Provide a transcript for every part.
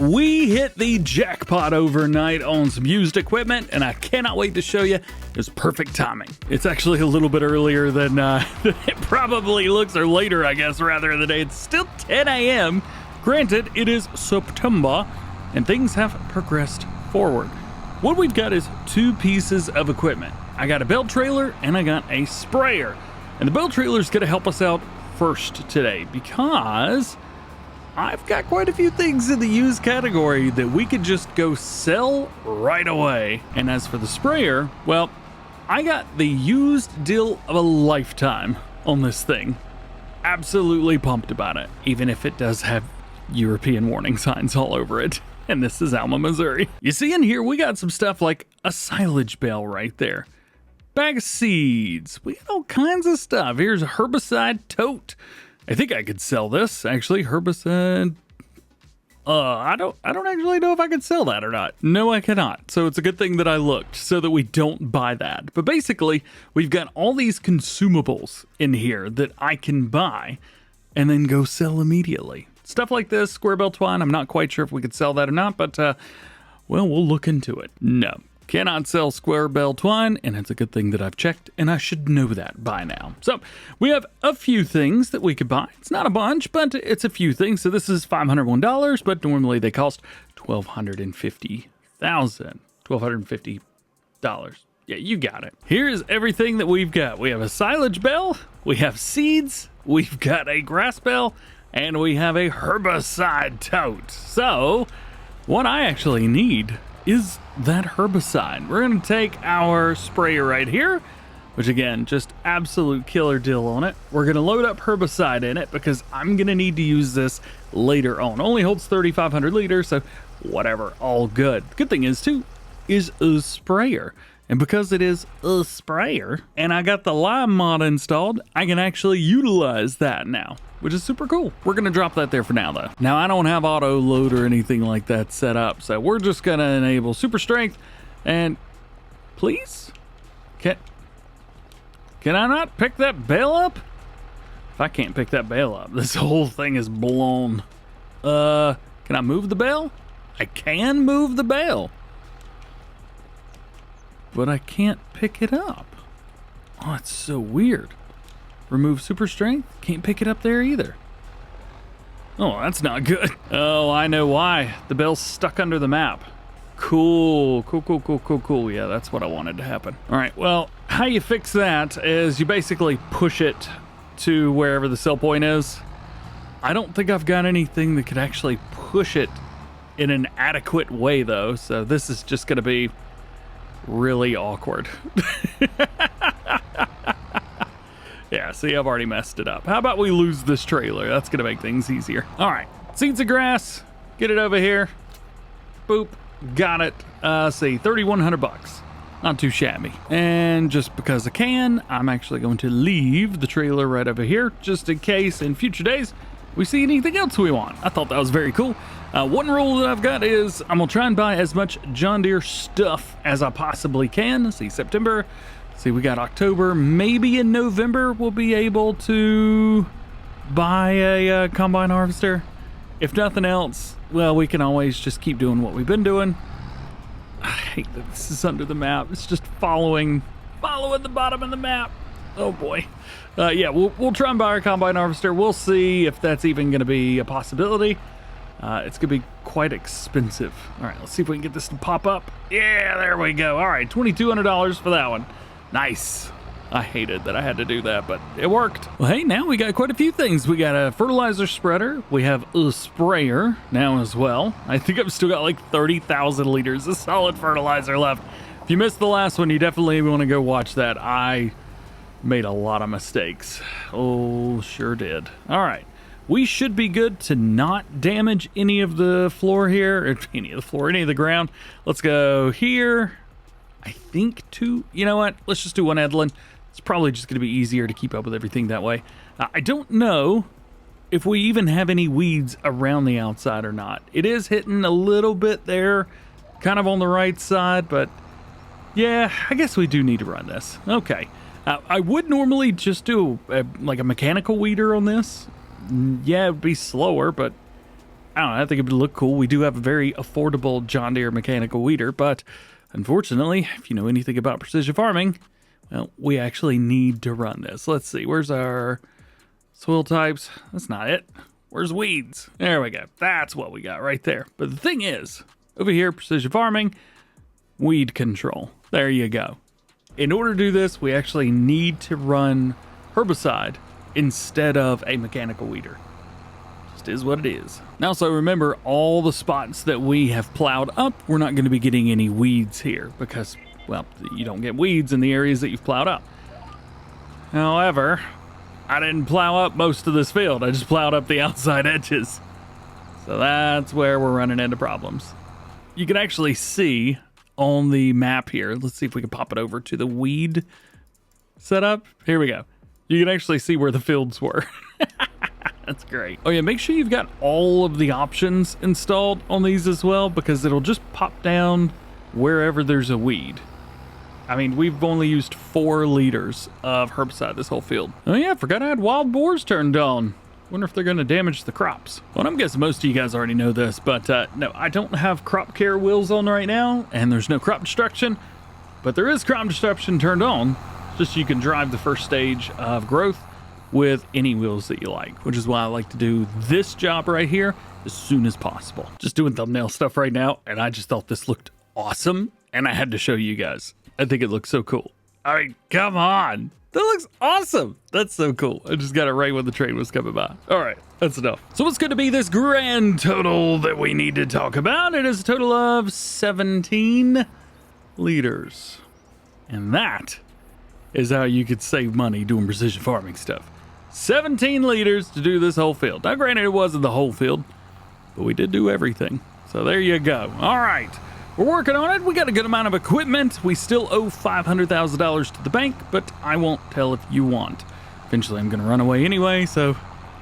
We hit the jackpot overnight on some used equipment, and I cannot wait to show you. It was perfect timing. It's actually a little bit earlier than it probably looks, or later, I guess, rather in the day. It's still 10 a.m. Granted, it is September, and things have progressed forward. What we've got is two pieces of equipment. I got a belt trailer, and I got a sprayer. And the belt trailer is going to help us out first today, because I've got quite a few things in the used category that we could just go sell right away. And as for the sprayer, well, I got the used deal of a lifetime on this thing. Absolutely pumped about it, even if it does have European warning signs all over it. And this is Alma, Missouri. You see in here, we got some stuff like a silage bale right there. Bag of seeds. We got all kinds of stuff. Here's a herbicide tote. I think I could sell this, actually. Herbicide. I don't actually know if I could sell that or not. No, I cannot. So it's a good thing that I looked so that we don't buy that. But basically, we've got all these consumables in here that I can buy and then go sell immediately. Stuff like this, square bale twine. I'm not quite sure if we could sell that or not, but well, we'll look into it. No. Cannot sell square bale twine, and it's a good thing that I've checked, and I should know that by now. So we have a few things that we could buy. It's not a bunch, but it's a few things. So this is $501, but normally they cost $1,250. Yeah, you got it. Here's everything that we've got. We have a silage bale, we have seeds, we've got a grass bale, and we have a herbicide tote. So what I actually need is that herbicide. We're going to take our sprayer right here, which again, just absolute killer deal on it. We're going to load up herbicide in it because I'm going to need to use this later on. Only holds 3,500 liters, so whatever, all good. Good thing is too, is a sprayer. And because it is a sprayer and I got the lime mod installed, I can actually utilize that now, which is super cool. We're gonna drop that there for now though. Now I don't have auto load or anything like that set up, so we're just gonna enable super strength. And please, can I not pick that bale up? If I can't pick that bale up, this whole thing is blown. Can I move the bale? I can move the bale, but I can't pick it up. Oh, it's so weird. Remove super strength. Can't pick it up there either. Oh, that's not good. Oh, I know why. The bell's stuck under the map. Cool. Yeah, that's what I wanted to happen. All right, well, how you fix that is you basically push it to wherever the sell point is. I don't think I've got anything that could actually push it in an adequate way, though, so this is just going to be really awkward. Yeah, see, I've already messed it up. How about we lose this trailer? That's gonna make things easier. All right, seeds of grass, get it over here. Boop, got it. See, $3,100. Not too shabby. And just because I can, I'm actually going to leave the trailer right over here, just in case in future days we see anything else we want. I thought that was very cool. One rule that I've got is I'm gonna try and buy as much John Deere stuff as I possibly can. See, September. See, we got October. Maybe in November we'll be able to buy a combine harvester. If nothing else, well, we can always just keep doing what we've been doing. I hate that this is under the map. It's just following the bottom of the map. Oh boy. Yeah, we'll try and buy our combine harvester. We'll see if that's even going to be a possibility. It's going to be quite expensive. All right, let's see if we can get this to pop up. Yeah, there we go. All right, $2,200 for that one. Nice. I hated that I had to do that, but it worked. Well, hey, now we got quite a few things. We got a fertilizer spreader. We have a sprayer now as well. I think I've still got like 30,000 liters of solid fertilizer left. If you missed the last one, you definitely want to go watch that. I made a lot of mistakes. Oh, sure did. All right. We should be good to not damage any of the floor here, or any of the ground. Let's go here. I think two. You know what? Let's just do one Edlin. It's probably just going to be easier to keep up with everything that way. I don't know if we even have any weeds around the outside or not. It is hitting a little bit there, kind of on the right side, but yeah, I guess we do need to run this. Okay. I would normally just do like a mechanical weeder on this. Yeah, it would be slower, but I don't know, I think it would look cool. We do have a very affordable John Deere mechanical weeder, but unfortunately, if you know anything about precision farming, well, we actually need to run this. Let's see, where's our soil types? That's not it. Where's weeds? There we go. That's what we got right there. But the thing is, over here, precision farming, weed control. There you go. In order to do this, we actually need to run herbicide instead of a mechanical weeder. Just is what it is. Now, so remember, all the spots that we have plowed up, we're not going to be getting any weeds here because, well, you don't get weeds in the areas that you've plowed up. However, I didn't plow up most of this field. I just plowed up the outside edges. So that's where we're running into problems. You can actually see on the map here. Let's see if we can pop it over to the weed setup. Here we go. You can actually see where the fields were. That's great. Oh yeah, make sure you've got all of the options installed on these as well, because it'll just pop down wherever there's a weed. I mean, we've only used 4 liters of herbicide this whole field. Oh yeah, forgot I had wild boars turned on. Wonder if they're going to damage the crops. Well, I'm guessing most of you guys already know this, but no, I don't have crop care wheels on right now, and there's no crop destruction, but there is crop destruction turned on. Just so you can drive the first stage of growth with any wheels that you like, which is why I like to do this job right here as soon as possible. Just doing thumbnail stuff right now, and I just thought this looked awesome, and I had to show you guys. I think it looks so cool. I mean, come on. That looks awesome. That's so cool. I just got it right when the train was coming by. All right, that's enough. So what's going to be this grand total that we need to talk about? It is a total of 17 liters. And that is how you could save money doing precision farming stuff. 17 liters to do this whole field. Now, granted, it wasn't the whole field, but we did do everything. So there you go. All right. We're working on it. We got a good amount of equipment. We still owe $500,000 to the bank, but I won't tell if you want. Eventually, I'm going to run away anyway, so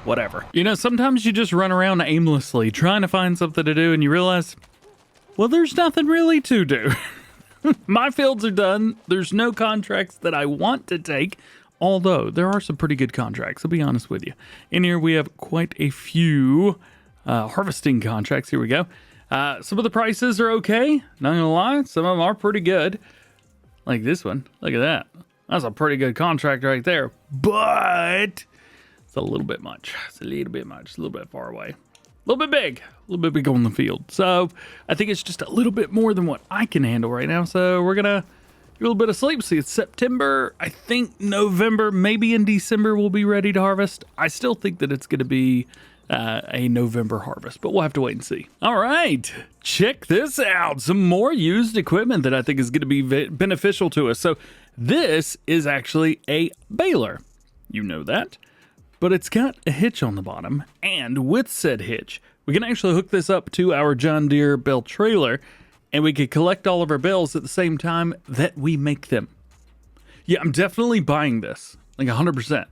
whatever. You know, sometimes you just run around aimlessly trying to find something to do, and you realize, well, there's nothing really to do. My fields are done. There's no contracts that I want to take, although there are some pretty good contracts, I'll be honest with you. In here, we have quite a few harvesting contracts. Here we go. Some of the prices are okay, not gonna lie. Some of them are pretty good. Like this one, look at that. That's a pretty good contract right there, but it's a little bit much. It's a little bit much, a little bit far away. A little bit big on the field. So I think it's just a little bit more than what I can handle right now. So we're gonna do a little bit of sleep. See, it's September. I think November, maybe in December, we'll be ready to harvest. I still think that it's gonna be a November harvest, but we'll have to wait and see. All right, check this out. Some more used equipment that I think is going to be beneficial to us. So this is actually a baler. You know that, but it's got a hitch on the bottom, and with said hitch, we can actually hook this up to our John Deere bale trailer, and we could collect all of our bales at the same time that we make them. Yeah, I'm definitely buying this, like 100%.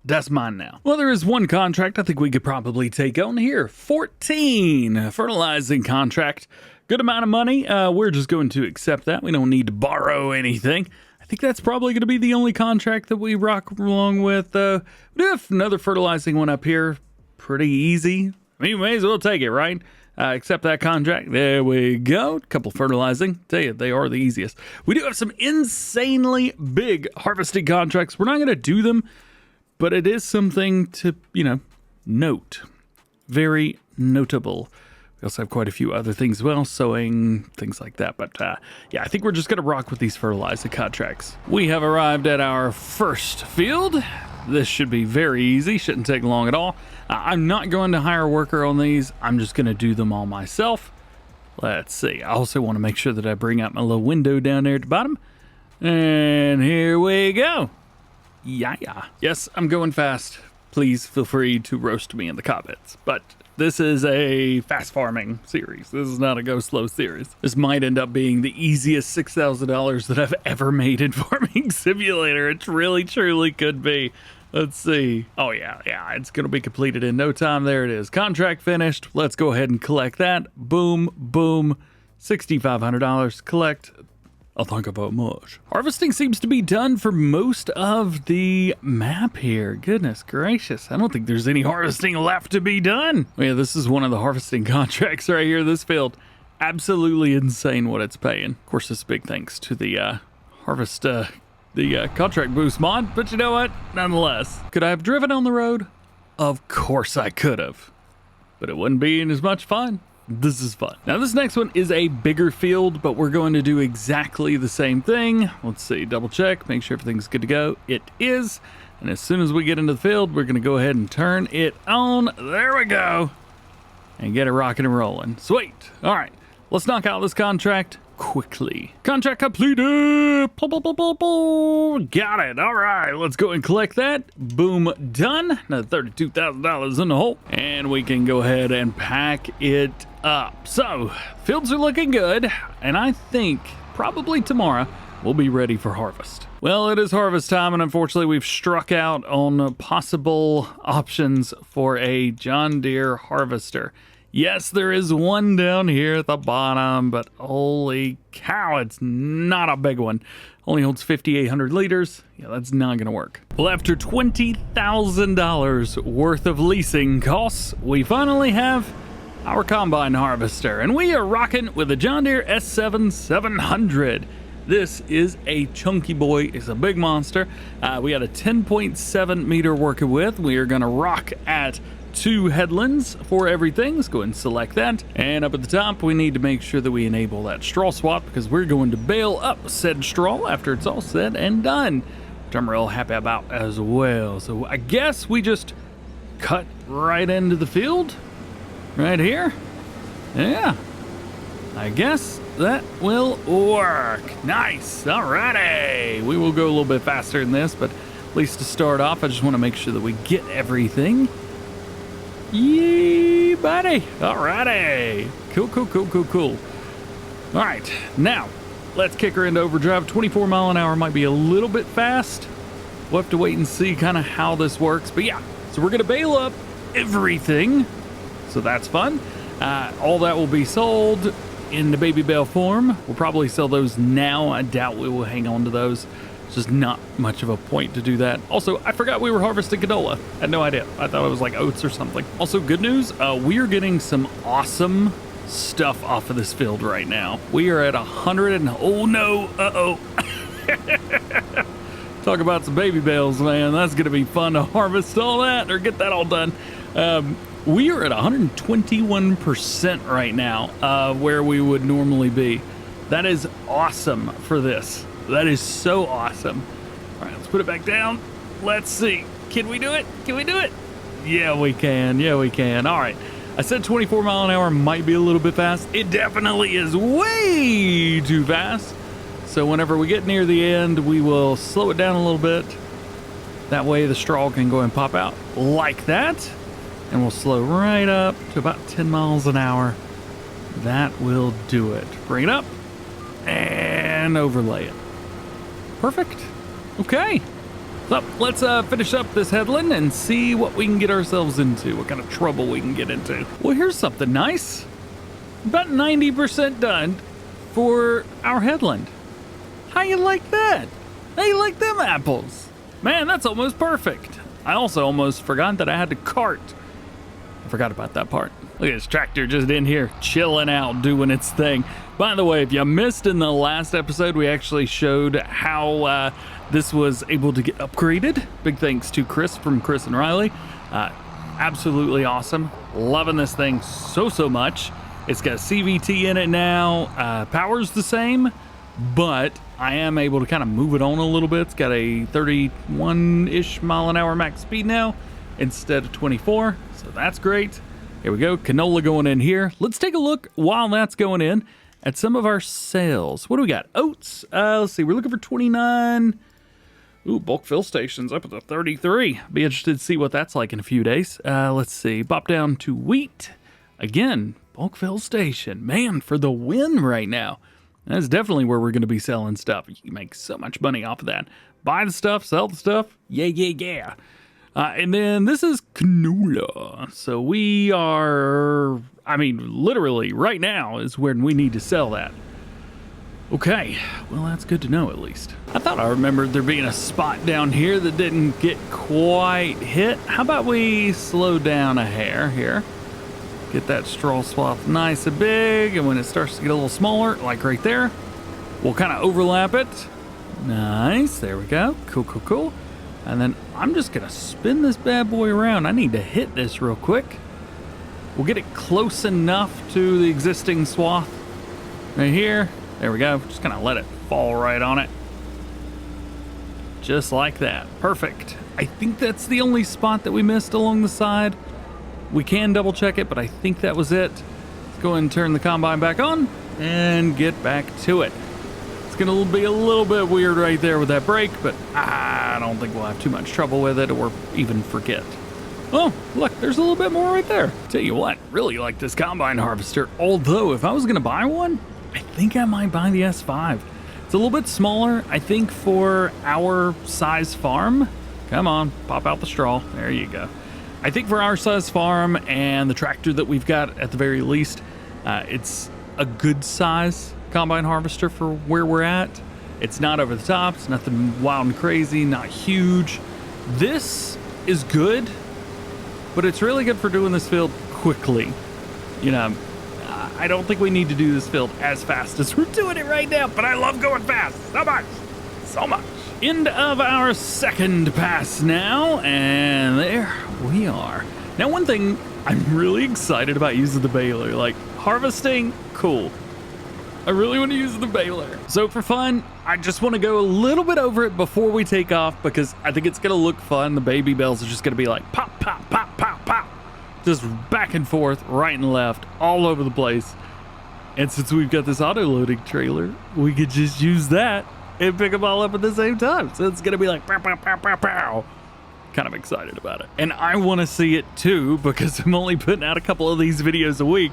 That's mine now. Well, there is one contract I think we could probably take on here. 14 fertilizing contract. Good amount of money. We're just going to accept that. We don't need to borrow anything. I think that's probably going to be the only contract that we rock along with. We do have another fertilizing one up here. Pretty easy. I mean, we may as well take it, right? Accept that contract. There we go. Couple fertilizing. Tell you, they are the easiest. We do have some insanely big harvesting contracts. We're not going to do them, but it is something to, you know, note. Very notable. We also have quite a few other things as well, sowing, things like that. But yeah, I think we're just going to rock with these fertilizer contracts. We have arrived at our first field. This should be very easy. Shouldn't take long at all. I'm not going to hire a worker on these. I'm just going to do them all myself. Let's see. I also want to make sure that I bring out my little window down there at the bottom. And here we go. Yeah. Yes, I'm going fast. Please feel free to roast me in the comments. But this is a fast farming series. This is not a go slow series. This might end up being the easiest $6,000 that I've ever made in Farming Simulator. It really, truly could be. Let's see. Oh, yeah. It's going to be completed in no time. There it is. Contract finished. Let's go ahead and collect that. Boom, boom. $6,500. Collect. Oh, thank you very much. Harvesting seems to be done for most of the map here. Goodness gracious. I don't think there's any harvesting left to be done. Oh, yeah, this is one of the harvesting contracts right here. This field, absolutely insane what it's paying. Of course, this big thanks to the contract boost mod, but you know what? Nonetheless, could I have driven on the road? Of course I could have, but it wouldn't be as much fun. This is fun. Now this next one is a bigger field, but we're going to do exactly the same thing. Let's see, double check, make sure everything's good to go. It is. And as soon as we get into the field, we're gonna go ahead and turn it on. There we go. And get it rocking and rolling. Sweet. All right, let's knock out this contract quickly. Contract completed. Got it. All right, let's go and collect that. Boom, done. Another $32,000 in the hole. And we can go ahead and pack it up. So, fields are looking good. And I think probably tomorrow we'll be ready for harvest. Well, it is harvest time, and unfortunately we've struck out on possible options for a John Deere harvester. Yes, there is one down here at the bottom, but holy cow, it's not a big one. Only holds 5,800 liters. Yeah, that's not gonna work. Well, after $20,000 worth of leasing costs, we finally have our combine harvester, and we are rocking with a John Deere S7 700. This is a chunky boy. It's a big monster. We got a 10.7 meter working with. We are gonna rock at 2 headlands for everything. Let's go ahead and select that. And up at the top, we need to make sure that we enable that straw swap because we're going to bale up said straw after it's all said and done, which I'm real happy about as well. So I guess we just cut right into the field right here. Yeah, I guess that will work. Nice. Alrighty. We will go a little bit faster than this, but at least to start off, I just want to make sure that we get everything. Yee, buddy. Alrighty. Cool. All right, now let's kick her into overdrive. 24 mile an hour might be a little bit fast. We'll have to wait and see kind of how this works. But yeah, so we're gonna bale up everything. So that's fun. All that will be sold in the baby bale form. We'll probably sell those now. I doubt we will hang on to those. It's just not much of a point to do that. Also, I forgot we were harvesting canola. I had no idea. I thought it was like oats or something. Also, good news, we are getting some awesome stuff off of this field right now. We are at 100 and, oh no, uh-oh. Talk about some baby bales, man. That's gonna be fun to harvest all that or get that all done. We are at 121% right now, where we would normally be. That is awesome for this. That is so awesome. All right, let's put it back down. Let's see. Can we do it? Can we do it? Yeah, we can. Yeah, we can. All right. I said 24 mile an hour might be a little bit fast. It definitely is way too fast. So whenever we get near the end, we will slow it down a little bit. That way the straw can go and pop out like that. And we'll slow right up to about 10 miles an hour. That will do it. Bring it up and overlay it. Perfect. Okay. So let's finish up this headland and see what we can get ourselves into, what kind of trouble we can get into. Well, here's something nice. About 90% done for our headland. How you like that? How you like them apples? Man, that's almost perfect. I also almost forgot that I had to cart. I forgot about that part. Look at this tractor just in here chilling out, doing its thing. By the way, if you missed in the last episode, we actually showed how this was able to get upgraded. Big thanks to Chris from Chris and Riley. Absolutely awesome. Loving this thing so much. It's got CVT in it now. Power's the same, but I am able to kind of move it on a little bit. It's got a 31-ish mile an hour max speed now instead of 24. So that's great. Here we go. Canola going in here. Let's take a look while that's going in at some of our sales. What do we got? Oats. Let's see. We're looking for 29. Ooh, bulk fill stations up at the 33. Be interested to see what that's like in a few days. Let's see. Pop down to wheat. Again, bulk fill station. Man, for the win right now. That's definitely where we're going to be selling stuff. You can make so much money off of that. Buy the stuff, sell the stuff. Yeah. And then this is canola. So we are, I mean, literally right now is when we need to sell that. Okay, well, that's good to know at least. I thought I remembered there being a spot down here that didn't get quite hit. How about we slow down a hair here? Get that straw swath nice and big, and when it starts to get a little smaller, like right there, we'll kind of overlap it. Nice, there we go. Cool, cool, cool. And then I'm just gonna spin this bad boy around. I need to hit this real quick. We'll get it close enough to the existing swath right here. There we go. Just gonna let it fall right on it. Just like that. Perfect. I think that's the only spot that we missed along the side. We can double check it, but I think that was it. Let's go ahead and turn the combine back on and get back to it. It's gonna be a little bit weird right there with that brake, but I don't think we'll have too much trouble with it or even forget. Oh, look, there's a little bit more right there. Tell you what, really like this combine harvester. Although, if I was gonna buy one, I think I might buy the S5. It's a little bit smaller, I think, for our size farm. Come on, pop out the straw. There you go. I think for our size farm and the tractor that we've got at the very least, it's a good size combine harvester for where we're at. It's not over the top. It's nothing wild and crazy, not huge. This is good, but it's really good for doing this field quickly. You know, I don't think we need to do this field as fast as we're doing it right now, but I love going fast so much, so much. End of our second pass now, and there we are. Now, one thing I'm really excited about using the baler, like harvesting, cool. I really want to use the baler. So for fun, I just want to go a little bit over it before we take off because I think it's going to look fun. The baby bells are just going to be like pop, pop, pop, pop, pop. Just back and forth, right and left, all over the place. And since we've got this auto-loading trailer, we could just use that and pick them all up at the same time. So it's going to be like pow, pow, pow, pow, pow. Kind of excited about it. And I want to see it too because I'm only putting out a couple of these videos a week.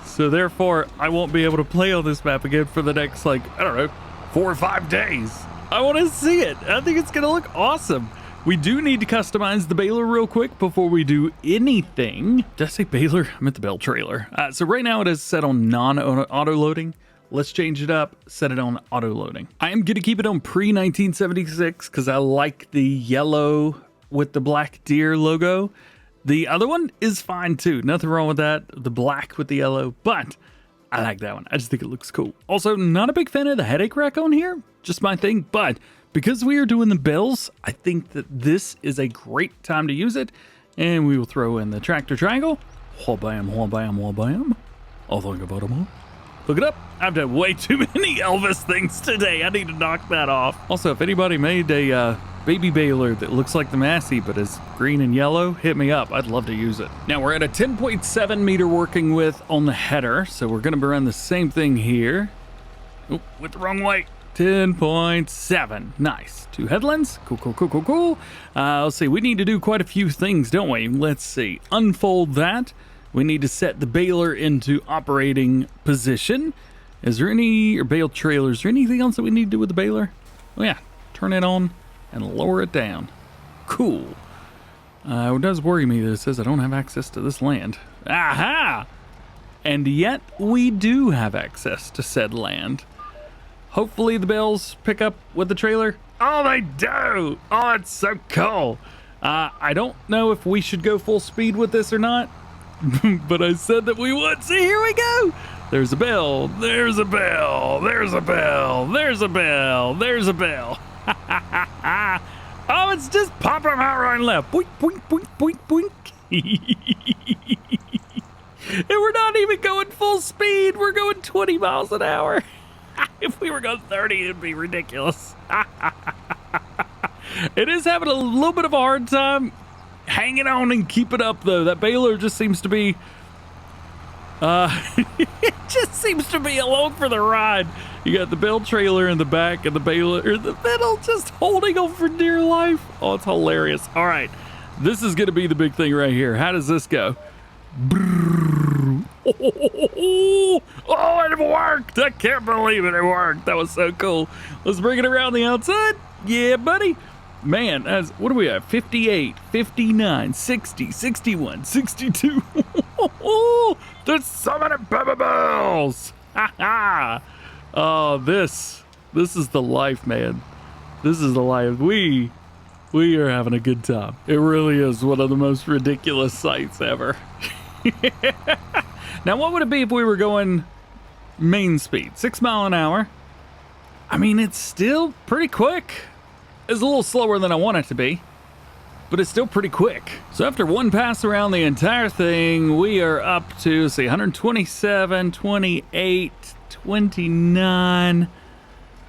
So therefore, I won't be able to play on this map again for the next, like, I don't know, 4 or 5 days. I want to see it. I think it's going to look awesome. We do need to customize the baler real quick before we do anything. Did I say baler? I meant the bale trailer. So right now it is set on non-auto loading. Let's change it up, set it on auto loading. I am going to keep it on pre-1976 because I like the yellow with the black deer logo. The other one is fine too. Nothing wrong with that. The black with the yellow, but I like that one. I just think it looks cool. Also, not a big fan of the headache rack on here. Just my thing, but because we are doing the bells, I think that this is a great time to use it. And we will throw in the tractor triangle. Wha bam, wha bam, wha bam. I'll think about them all. Look it up. I've done way too many Elvis things today. I need to knock that off. Also, if anybody made a baby baler that looks like the Massey but is green and yellow, hit me up. I'd love to use it. Now we're at a 10.7 meter working width on the header, so we're going to run the same thing here. Oh, went the wrong way. 10.7. Nice. 2 headlands. Cool, cool, cool, cool, cool. Let's see. We need to do quite a few things, don't we? Let's see. Unfold that. We need to set the baler into operating position. Is there any, or bale trailers, is there anything else that we need to do with the baler? Oh yeah, turn it on and lower it down. Cool. It does worry me that it says I don't have access to this land. Aha! And yet we do have access to said land. Hopefully the bells pick up with the trailer. Oh, they do! Oh, it's so cool. I don't know if we should go full speed with this or not. But I said that we would. See, here we go. There's a bell. There's a bell. There's a bell. There's a bell. There's a bell. Oh, it's just popping them out right and left. Boink, boink, boink, boink, boink. And we're not even going full speed. We're going 20 miles an hour. If we were going 30, it'd be ridiculous. It is having a little bit of a hard time hanging on and keep it up, though. That baler just seems to be it just seems to be along for the ride. You got the bale trailer in the back and the baler in the middle, just holding on for dear life. Oh, it's hilarious. All right, this is gonna be the big thing right here. How does this go? Oh, it worked. I can't believe it worked. That was so cool. Let's bring it around the outside. Yeah, buddy. Man, what do we have? 58, 59, 60, 61, 62. There's so many baby bells. Ha ha. Oh, this is the life, man. This is the life. We are having a good time. It really is one of the most ridiculous sights ever. Now, what would it be if we were going main speed? 6 mile an hour. I mean, it's still pretty quick. It's a little slower than I want it to be, but it's still pretty quick. So after one pass around the entire thing, we are up to, see, 127, 28, 29,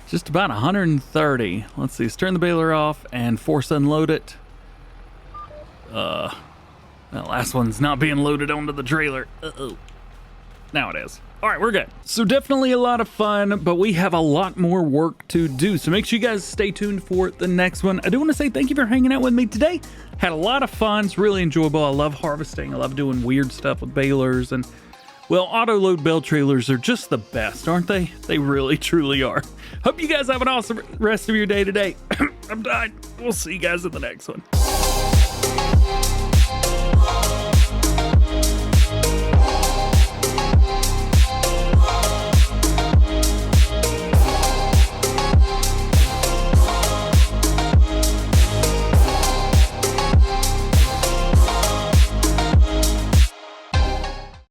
just about 130. Let's see, let's turn the baler off and force unload it. That last one's not being loaded onto the trailer. Uh-oh. Now it is. All right, we're good. So definitely a lot of fun, but we have a lot more work to do. So make sure you guys stay tuned for the next one. I do want to say thank you for hanging out with me today. Had a lot of fun. It's really enjoyable. I love harvesting. I love doing weird stuff with balers. And, well, auto-load bale trailers are just the best, aren't they? They really, truly are. Hope you guys have an awesome rest of your day today. I'm done. We'll see you guys in the next one.